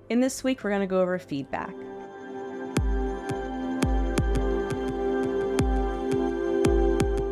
In this week, we're going to go over feedback.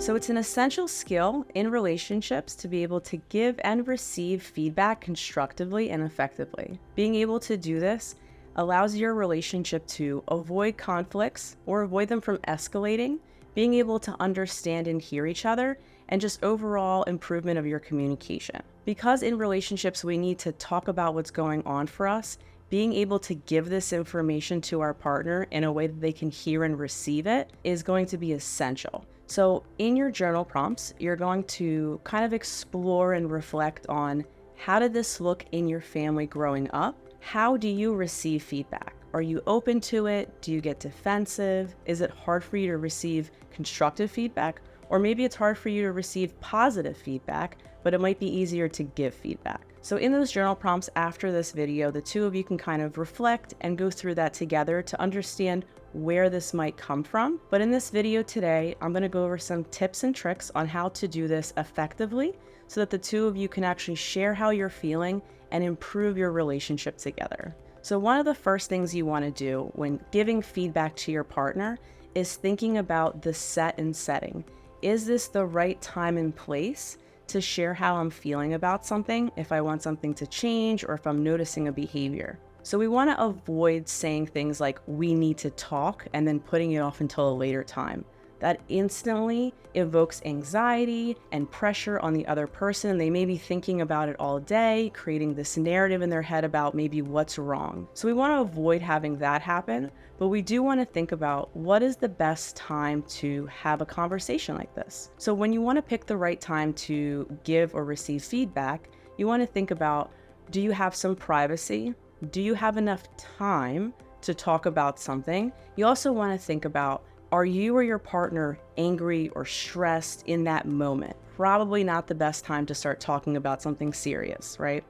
So it's an essential skill in relationships to be able to give and receive feedback constructively and effectively. Being able to do this allows your relationship to avoid conflicts or avoid them from escalating, being able to understand and hear each other, and just overall improvement of your communication. Because in relationships, we need to talk about what's going on for us, being able to give this information to our partner in a way that they can hear and receive it is going to be essential. So in your journal prompts, you're going to kind of explore and reflect on how did this look in your family growing up? How do you receive feedback? Are you open to it? Do you get defensive? Is it hard for you to receive constructive feedback? Or maybe it's hard for you to receive positive feedback, but it might be easier to give feedback. So in those journal prompts after this video, the two of you can kind of reflect and go through that together to understand where this might come from. But in this video today, I'm going to go over some tips and tricks on how to do this effectively so that the two of you can actually share how you're feeling and improve your relationship together. So one of the first things you want to do when giving feedback to your partner is thinking about the set and setting. Is this the right time and place to share how I'm feeling about something, if I want something to change or if I'm noticing a behavior? So we want to avoid saying things like, we need to talk, and then putting it off until a later time. That instantly evokes anxiety and pressure on the other person. They may be thinking about it all day, creating this narrative in their head about maybe what's wrong. So we want to avoid having that happen, but we do want to think about what is the best time to have a conversation like this. So when you want to pick the right time to give or receive feedback, you want to think about, do you have some privacy? Do you have enough time to talk about something? You also want to think about, are you or your partner angry or stressed in that moment? Probably not the best time to start talking about something serious, right?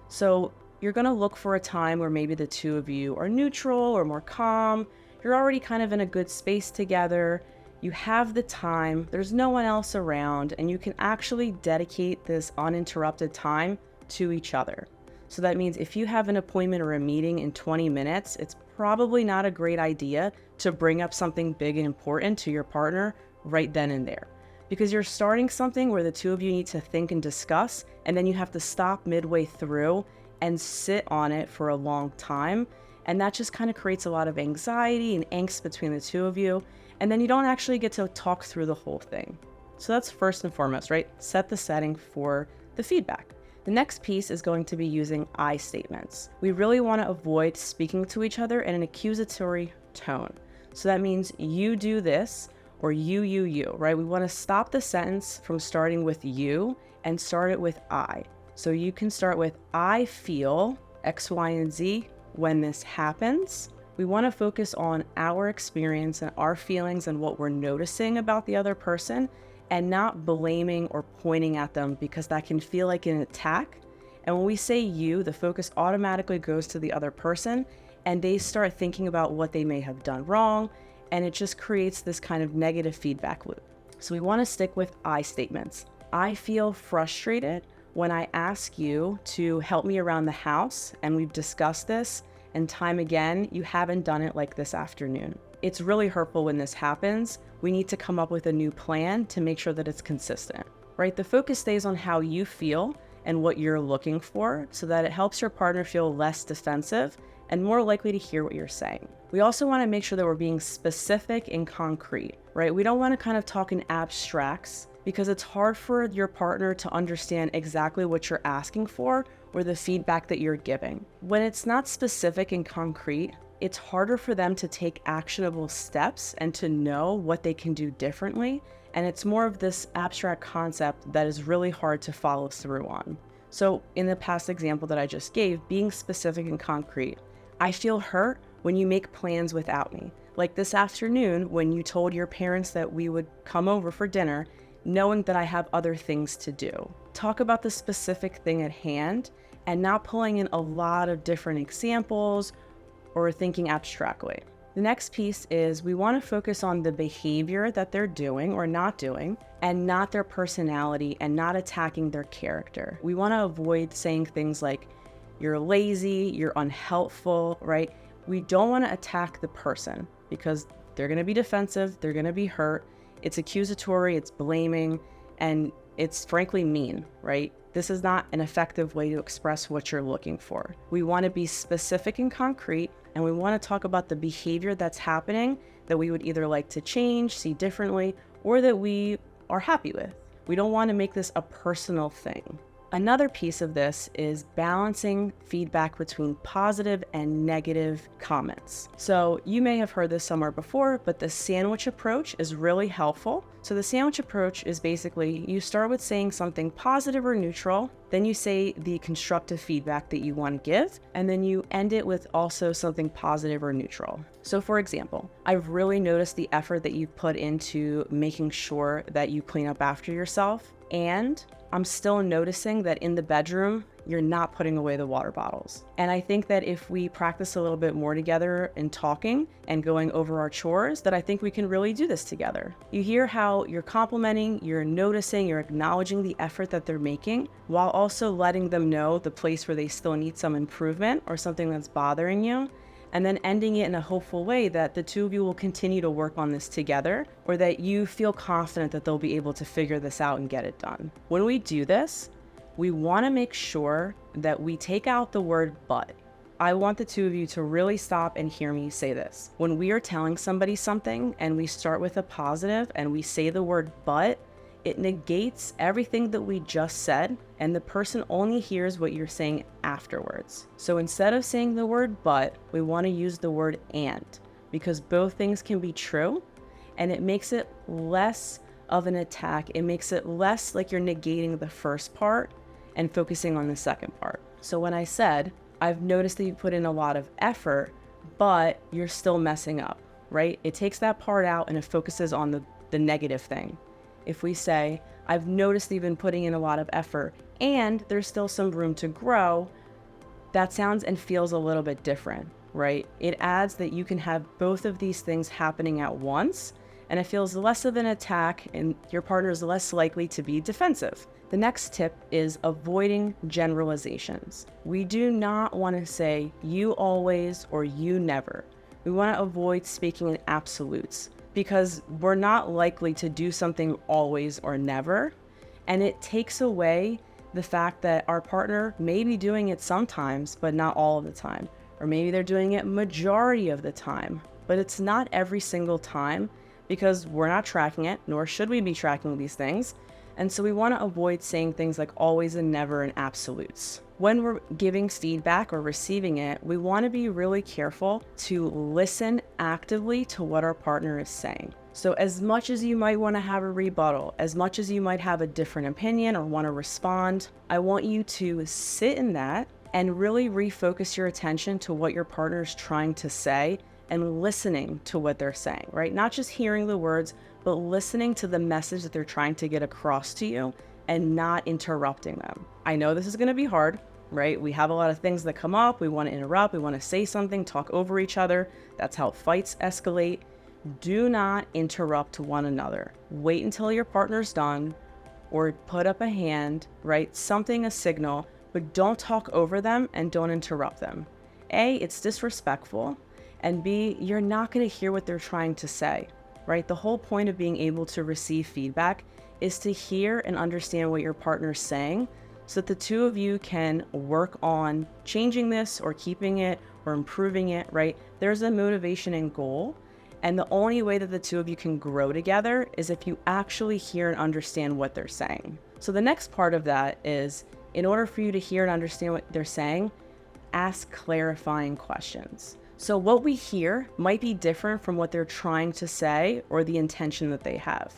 So you're going to look for a time where maybe the two of you are neutral or more calm. You're already kind of in a good space together. You have the time, there's no one else around, and you can actually dedicate this uninterrupted time to each other. So that means if you have an appointment or a meeting in 20 minutes, it's probably not a great idea to bring up something big and important to your partner right then and there, because you're starting something where the two of you need to think and discuss, and then you have to stop midway through and sit on it for a long time. And that just kind of creates a lot of anxiety and angst between the two of you. And then you don't actually get to talk through the whole thing. So that's first and foremost, right? Set the setting for the feedback. The next piece is going to be using I statements. We really want to avoid speaking to each other in an accusatory tone. So that means you do this, or you, right? We want to stop the sentence from starting with you and start it with I. So you can start with, I feel X, Y, and Z when this happens. We want to focus on our experience and our feelings and what we're noticing about the other person, and not blaming or pointing at them, because that can feel like an attack. And when we say you, the focus automatically goes to the other person, and they start thinking about what they may have done wrong, and it just creates this kind of negative feedback loop. So we want to stick with I statements. I feel frustrated when I ask you to help me around the house, and we've discussed this, and time again, you haven't done it like this afternoon. It's really hurtful when this happens. We need to come up with a new plan to make sure that it's consistent, right? The focus stays on how you feel and what you're looking for, so that it helps your partner feel less defensive and more likely to hear what you're saying. We also want to make sure that we're being specific and concrete, right? We don't want to kind of talk in abstracts, because it's hard for your partner to understand exactly what you're asking for or the feedback that you're giving. When it's not specific and concrete, it's harder for them to take actionable steps and to know what they can do differently. And it's more of this abstract concept that is really hard to follow through on. So in the past example that I just gave, being specific and concrete, I feel hurt when you make plans without me. Like this afternoon, when you told your parents that we would come over for dinner, knowing that I have other things to do. Talk about the specific thing at hand and not pulling in a lot of different examples or thinking abstractly. The next piece is we want to focus on the behavior that they're doing or not doing, and not their personality, and not attacking their character. We want to avoid saying things like, you're lazy, you're unhelpful, right? We don't want to attack the person because they're going to be defensive, they're going to be hurt. It's accusatory, it's blaming, and it's frankly mean, right? This is not an effective way to express what you're looking for. We want to be specific and concrete, and we want to talk about the behavior that's happening that we would either like to change, see differently, or that we are happy with. We don't want to make this a personal thing. Another piece of this is balancing feedback between positive and negative comments. So you may have heard this somewhere before, but the sandwich approach is really helpful. So the sandwich approach is basically you start with saying something positive or neutral, then you say the constructive feedback that you want to give, and then you end it with also something positive or neutral. So for example, I've really noticed the effort that you've put into making sure that you clean up after yourself, and I'm still noticing that in the bedroom, you're not putting away the water bottles. And I think that if we practice a little bit more together in talking and going over our chores, that I think we can really do this together. You hear how you're complimenting, you're noticing, you're acknowledging the effort that they're making, while also letting them know the place where they still need some improvement or something that's bothering you. And then ending it in a hopeful way that the two of you will continue to work on this together, or that you feel confident that they'll be able to figure this out and get it done. When we do this, we want to make sure that we take out the word but. I want the two of you to really stop and hear me say this. When we are telling somebody something and we start with a positive and we say the word but, it negates everything that we just said, and the person only hears what you're saying afterwards. So instead of saying the word but, we want to use the word and, because both things can be true, and it makes it less of an attack. It makes it less like you're negating the first part and focusing on the second part. So when I said, I've noticed that you put in a lot of effort, but you're still messing up, right? It takes that part out and it focuses on the negative thing. If we say, I've noticed you've been putting in a lot of effort and there's still some room to grow, that sounds and feels a little bit different, right? It adds that you can have both of these things happening at once, and it feels less of an attack and your partner is less likely to be defensive. The next tip is avoiding generalizations. We do not want to say you always or you never. We want to avoid speaking in absolutes, because we're not likely to do something always or never. And it takes away the fact that our partner may be doing it sometimes, but not all of the time. Or maybe they're doing it majority of the time, but it's not every single time, because we're not tracking it, nor should we be tracking these things. And so we want to avoid saying things like always and never in absolutes. When we're giving feedback or receiving it, we want to be really careful to listen actively to what our partner is saying. So as much as you might want to have a rebuttal, as much as you might have a different opinion or want to respond, I want you to sit in that and really refocus your attention to what your partner is trying to say and listening to what they're saying, right? Not just hearing the words, but listening to the message that they're trying to get across to you and not interrupting them. I know this is going to be hard, right? We have a lot of things that come up. We want to interrupt. We want to say something, talk over each other. That's how fights escalate. Do not interrupt one another. Wait until your partner's done, or put up a hand, right? Something, a signal, but don't talk over them and don't interrupt them. A, it's disrespectful, and B, you're not going to hear what they're trying to say, right? The whole point of being able to receive feedback is to hear and understand what your partner's saying, so that the two of you can work on changing this or keeping it or improving it, right? There's a motivation and goal. And the only way that the two of you can grow together is if you actually hear and understand what they're saying. So the next part of that is, in order for you to hear and understand what they're saying, ask clarifying questions. So what we hear might be different from what they're trying to say or the intention that they have.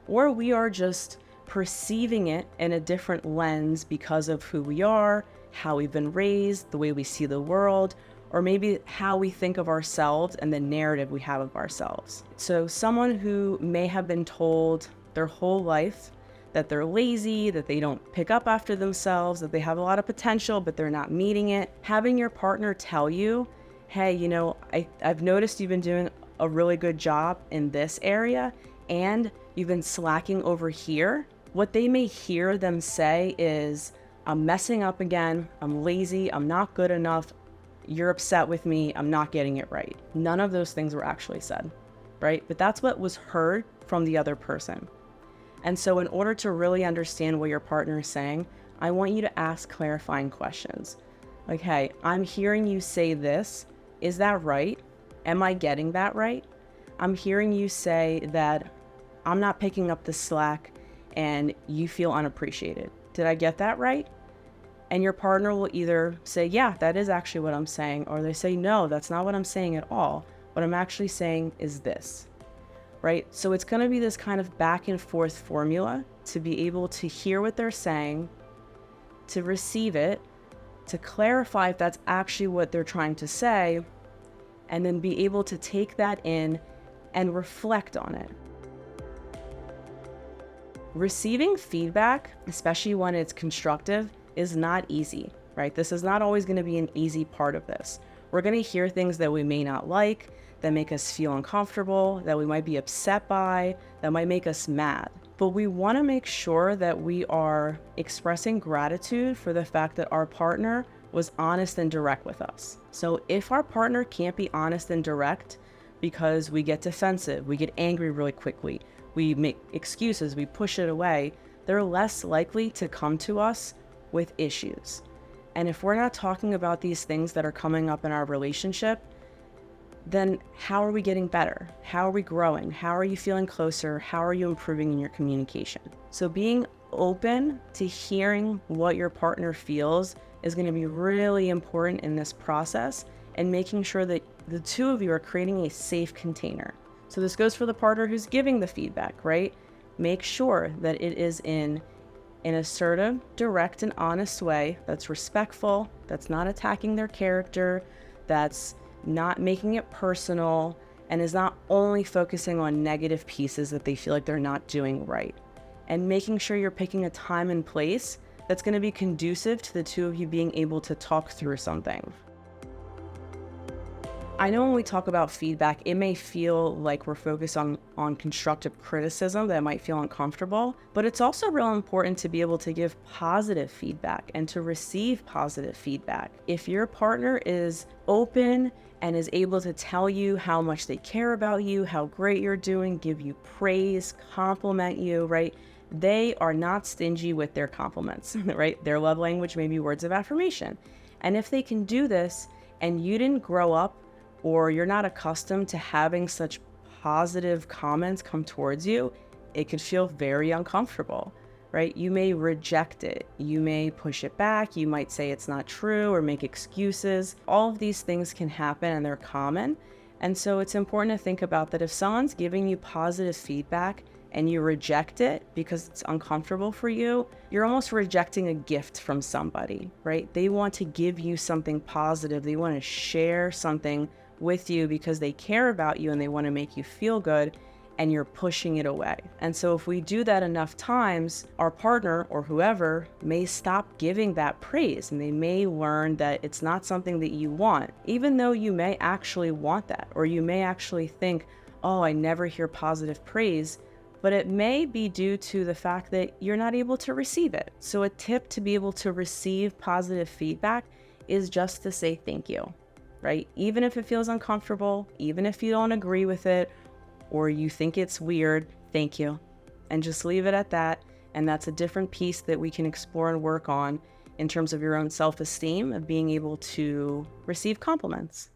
Or we are just perceiving it in a different lens because of who we are, how we've been raised, the way we see the world, or maybe how we think of ourselves and the narrative we have of ourselves. So someone who may have been told their whole life that they're lazy, that they don't pick up after themselves, that they have a lot of potential, but they're not meeting it. Having your partner tell you, hey, you know, I've noticed you've been doing a really good job in this area and you've been slacking over here. What they may hear them say is, I'm messing up again. I'm lazy. I'm not good enough. You're upset with me. I'm not getting it right. None of those things were actually said, right? But that's what was heard from the other person. And so in order to really understand what your partner is saying, I want you to ask clarifying questions. Like, hey, I'm hearing you say this. Is that right? Am I getting that right? I'm hearing you say that I'm not picking up the slack and you feel unappreciated. Did I get that right? And your partner will either say, yeah, that is actually what I'm saying, or they say, no, that's not what I'm saying at all. What I'm actually saying is this, right? So it's going to be this kind of back and forth formula to be able to hear what they're saying, to receive it, to clarify if that's actually what they're trying to say, and then be able to take that in and reflect on it. Receiving feedback, especially when it's constructive, is not easy, right? This is not always going to be an easy part of this. We're going to hear things that we may not like, that make us feel uncomfortable, that we might be upset by, that might make us mad. But we want to make sure that we are expressing gratitude for the fact that our partner was honest and direct with us. So if our partner can't be honest and direct because we get defensive, we get angry really quickly, we make excuses, we push it away, they're less likely to come to us with issues. And if we're not talking about these things that are coming up in our relationship, then how are we getting better? How are we growing? How are you feeling closer? How are you improving in your communication? So being open to hearing what your partner feels is going to be really important in this process, and making sure that the two of you are creating a safe container. So this goes for the partner who's giving the feedback, right? Make sure that it is in an assertive, direct, and honest way that's respectful, that's not attacking their character, that's not making it personal, and is not only focusing on negative pieces that they feel like they're not doing right. And making sure you're picking a time and place that's going to be conducive to the two of you being able to talk through something. I know when we talk about feedback, it may feel like we're focused on constructive criticism that might feel uncomfortable, but it's also real important to be able to give positive feedback and to receive positive feedback. If your partner is open and is able to tell you how much they care about you, how great you're doing, give you praise, compliment you, right? They are not stingy with their compliments, right? Their love language may be words of affirmation. And if they can do this and you didn't grow up or you're not accustomed to having such positive comments come towards you, it could feel very uncomfortable, right? You may reject it. You may push it back. You might say it's not true or make excuses. All of these things can happen and they're common. And so it's important to think about that if someone's giving you positive feedback and you reject it because it's uncomfortable for you, you're almost rejecting a gift from somebody, right? They want to give you something positive. They want to share something with you because they care about you and they want to make you feel good, and you're pushing it away. And so if we do that enough times, our partner or whoever may stop giving that praise, and they may learn that it's not something that you want, even though you may actually want that, or you may actually think, oh, I never hear positive praise, but it may be due to the fact that you're not able to receive it. So a tip to be able to receive positive feedback is just to say thank you. Right? Even if it feels uncomfortable, even if you don't agree with it, or you think it's weird, thank you. And just leave it at that. And that's a different piece that we can explore and work on in terms of your own self-esteem, of being able to receive compliments.